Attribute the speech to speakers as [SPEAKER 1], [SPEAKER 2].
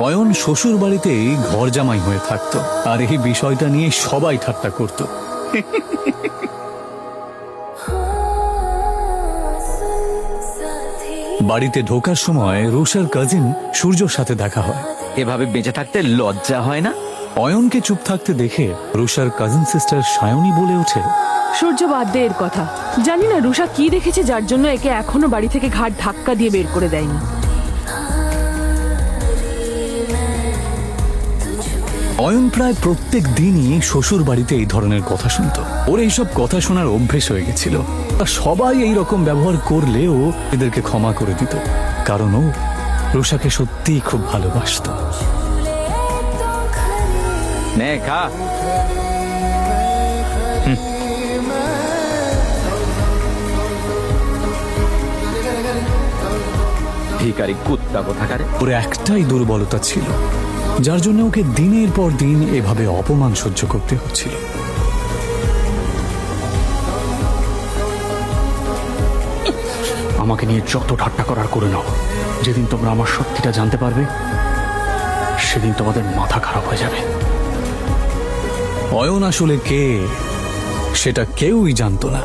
[SPEAKER 1] অয়ন শ্বশুর বাড়িতেই ঘর জামাই হয়ে থাকতো, আর এই বিষয়টা নিয়ে সবাই ঠাট্টা করত। বাড়িতে ঢোকার সময় রুষার কাজিন সূর্যর সাথে দেখা হয়।
[SPEAKER 2] এভাবে বেঁচে থাকতে লজ্জা হয় না?
[SPEAKER 1] অয়নকে চুপ থাকতে দেখে রুষার কাজিন সিস্টার সায়নী বলে ওঠে,
[SPEAKER 3] সূর্য বাদ দে এর কথা। জানি না রুষা কি দেখেছে যার জন্য একে এখনো বাড়ি থেকে ঘাট ধাক্কা দিয়ে বের করে দেয়নি।
[SPEAKER 1] অয়ন প্রায় প্রত্যেক দিনই শ্বশুর বাড়িতে এই ধরনের কথা শুনত। ওর এইসব কথা শোনার অভ্যেস হয়ে গেছিল। আর সবাই এই রকম ব্যবহার করলেও এদেরকে ক্ষমা করে দিত, কারণ ও রুষাকে সত্যিই খুব ভালোবাসত।
[SPEAKER 2] নে খা। ভিখারি কুত্তা কোথাকারে।
[SPEAKER 1] ওর একটাই দুর্বলতা ছিল, যার জন্য ওকে দিনের পর দিন এভাবে অপমান সহ্য করতে হচ্ছিল।
[SPEAKER 4] আমাকে নিয়ে যত ঠাট্টা করার করে নাও, যেদিন তোমরা আমার সত্যিটা জানতে পারবে সেদিন তোমাদের মাথা খারাপ হয়ে যাবে।
[SPEAKER 1] অয়ন আসলে কে সেটা কেউই জানতো না।